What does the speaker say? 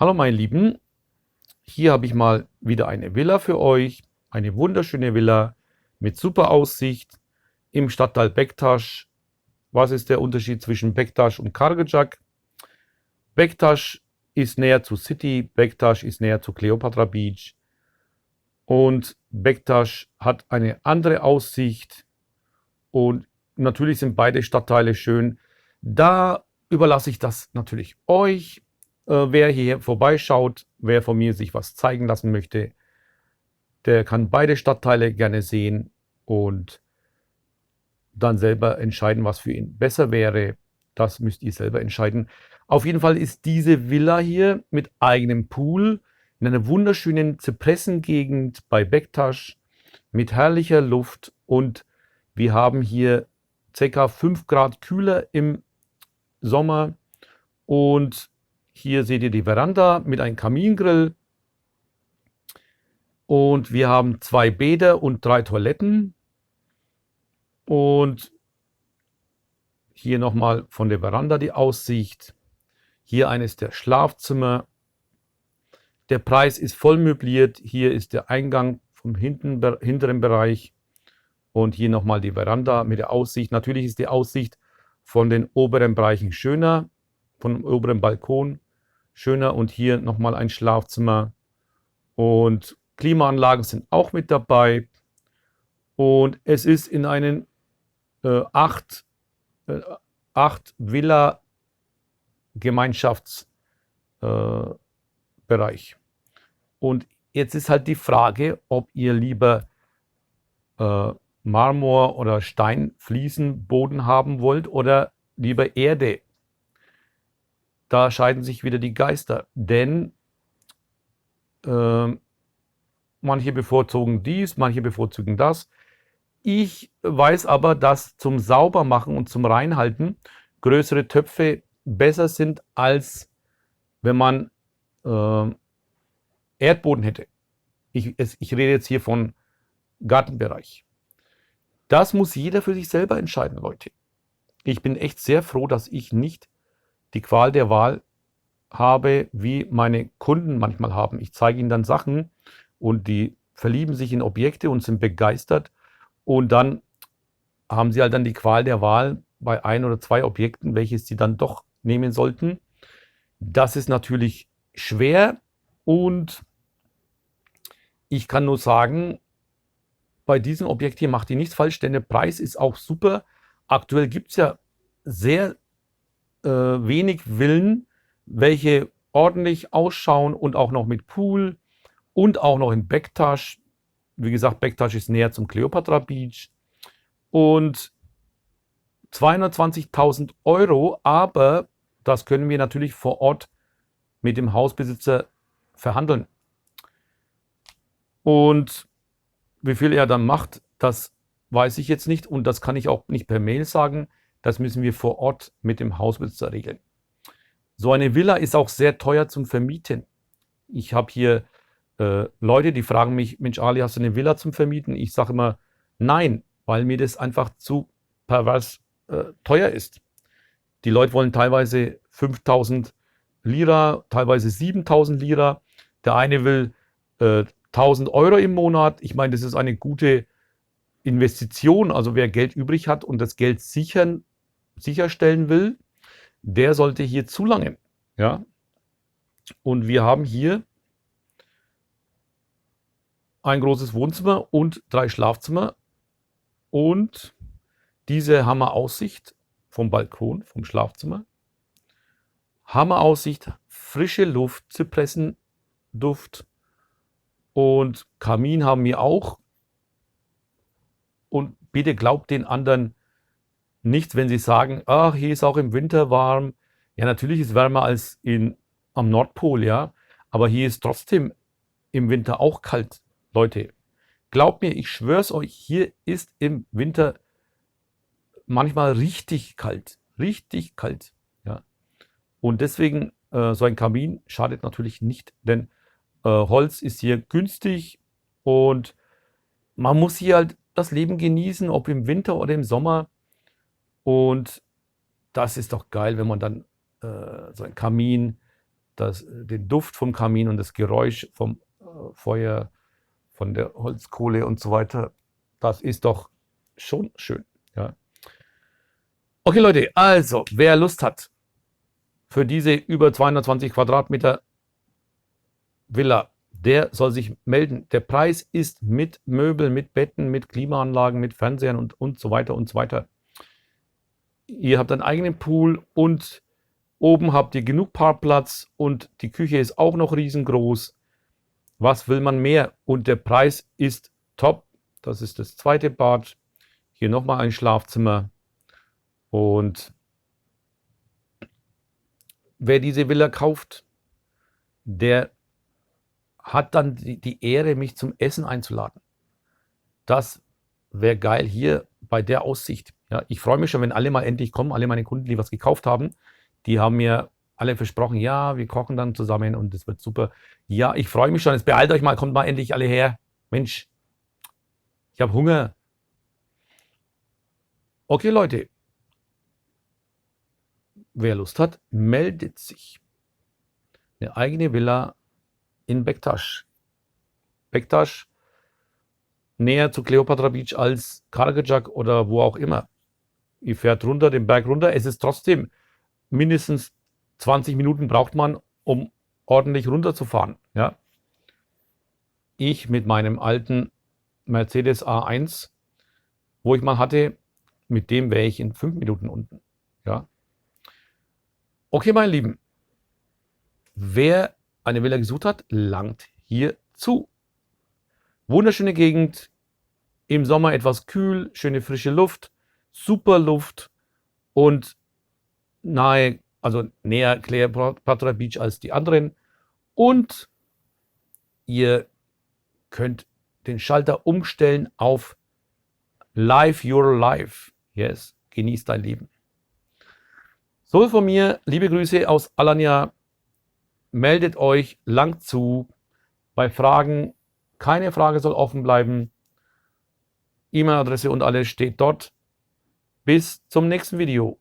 Hallo meine Lieben, hier habe ich mal wieder eine Villa für euch. Eine wunderschöne Villa mit super Aussicht im Stadtteil Bektaş. Was ist der Unterschied zwischen Bektaş und Kargıcak? Bektaş ist näher zu City, Bektaş ist näher zu Cleopatra Beach und Bektaş hat eine andere Aussicht und natürlich sind beide Stadtteile schön. Da überlasse ich das natürlich euch. Wer hier vorbeischaut, wer von mir sich was zeigen lassen möchte, der kann beide Stadtteile gerne sehen und dann selber entscheiden, was für ihn besser wäre. Das müsst ihr selber entscheiden. Auf jeden Fall ist diese Villa hier mit eigenem Pool in einer wunderschönen Zypressengegend bei Bektaş mit herrlicher Luft und wir haben hier ca. 5 Grad kühler im Sommer und hier seht ihr die Veranda mit einem Kamingrill und wir haben 2 Bäder und 3 Toiletten und hier nochmal von der Veranda die Aussicht. Hier eines der Schlafzimmer. Der Preis ist voll möbliert. Hier ist der Eingang vom hinteren Bereich und hier nochmal die Veranda mit der Aussicht. Natürlich ist die Aussicht von den oberen Bereichen schöner, vom oberen Balkon schöner und hier nochmal ein Schlafzimmer und Klimaanlagen sind auch mit dabei und es ist in einen 8 Villa Gemeinschaftsbereich. Und jetzt ist halt die Frage, ob ihr lieber Marmor- oder Steinfliesenboden haben wollt oder lieber Erde. Da scheiden sich wieder die Geister, denn manche bevorzugen dies, manche bevorzugen das. Ich weiß aber, dass zum Saubermachen und zum Reinhalten größere Töpfe besser sind, als wenn man Erdboden hätte. Ich rede jetzt hier von Gartenbereich. Das muss jeder für sich selber entscheiden, Leute. Ich bin echt sehr froh, dass ich nicht die Qual der Wahl habe, wie meine Kunden manchmal haben. Ich zeige ihnen dann Sachen und die verlieben sich in Objekte und sind begeistert und dann haben sie halt dann die Qual der Wahl bei 1 oder 2 Objekten, welches sie dann doch nehmen sollten. Das ist natürlich schwer und ich kann nur sagen, bei diesem Objekt hier macht ihr nichts falsch, denn der Preis ist auch super. Aktuell gibt es ja sehr wenig Villen, welche ordentlich ausschauen und auch noch mit Pool und auch noch in Bektaş. Wie gesagt, Bektaş ist näher zum Cleopatra Beach und 220.000 Euro, aber das können wir natürlich vor Ort mit dem Hausbesitzer verhandeln. Und wie viel er dann macht, das weiß ich jetzt nicht und das kann ich auch nicht per Mail sagen. Das müssen wir vor Ort mit dem Hausbesitzer regeln. So eine Villa ist auch sehr teuer zum Vermieten. Ich habe hier Leute, die fragen mich, Mensch Ali, hast du eine Villa zum Vermieten? Ich sage immer, nein, weil mir das einfach zu pervers teuer ist. Die Leute wollen teilweise 5.000 Lira, teilweise 7.000 Lira. Der eine will 1.000 Euro im Monat. Ich meine, das ist eine gute Investition. Also wer Geld übrig hat und das Geld sicherstellen will, der sollte hier zulangen. Ja? Und wir haben hier ein großes Wohnzimmer und 3 Schlafzimmer und diese Hammeraussicht vom Balkon, vom Schlafzimmer. Hammeraussicht, frische Luft, Zypressenduft und Kamin haben wir auch. Und bitte glaubt den anderen nicht, wenn sie sagen, ach, hier ist auch im Winter warm. Ja, natürlich ist es wärmer als am Nordpol, ja. Aber hier ist trotzdem im Winter auch kalt, Leute. Glaubt mir, ich schwör's euch, hier ist im Winter manchmal richtig kalt. Richtig kalt, ja. Und deswegen, so ein Kamin schadet natürlich nicht, denn Holz ist hier günstig und man muss hier halt das Leben genießen, ob im Winter oder im Sommer. Und das ist doch geil, wenn man dann so einen Kamin, den Duft vom Kamin und das Geräusch vom Feuer, von der Holzkohle und so weiter. Das ist doch schon schön. Ja. Okay Leute, also wer Lust hat für diese über 220 Quadratmeter Villa, der soll sich melden. Der Preis ist mit Möbeln, mit Betten, mit Klimaanlagen, mit Fernsehern und so weiter und so weiter. Ihr habt einen eigenen Pool und oben habt ihr genug Parkplatz und die Küche ist auch noch riesengroß. Was will man mehr? Und der Preis ist top. Das ist das zweite Bad. Hier nochmal ein Schlafzimmer. Und wer diese Villa kauft, der hat dann die Ehre, mich zum Essen einzuladen. Das wäre geil hier bei der Aussicht. Ja, ich freue mich schon, wenn alle mal endlich kommen, alle meine Kunden, die was gekauft haben. Die haben mir alle versprochen, ja, wir kochen dann zusammen und es wird super. Ja, ich freue mich schon. Jetzt beeilt euch mal, kommt mal endlich alle her. Mensch, ich habe Hunger. Okay, Leute. Wer Lust hat, meldet sich. Eine eigene Villa in Bektasch. Bektasch näher zu Kleopatra Beach als Kargajak oder wo auch immer. Ihr fährt runter, den Berg runter. Es ist trotzdem mindestens 20 Minuten braucht man, um ordentlich runterzufahren. Ja? Ich mit meinem alten Mercedes A1, wo ich mal hatte, mit dem wäre ich in 5 Minuten unten. Ja? Okay, meine Lieben. Wer eine Villa gesucht hat, langt hier zu. Wunderschöne Gegend, im Sommer etwas kühl, schöne frische Luft, super Luft und näher Kleopatra Beach als die anderen. Und ihr könnt den Schalter umstellen auf Live Your Life. Yes, genieß dein Leben. So von mir, liebe Grüße aus Alanya. Meldet euch, langt zu. Bei Fragen, keine Frage soll offen bleiben. E-Mail-Adresse und alles steht dort. Bis zum nächsten Video.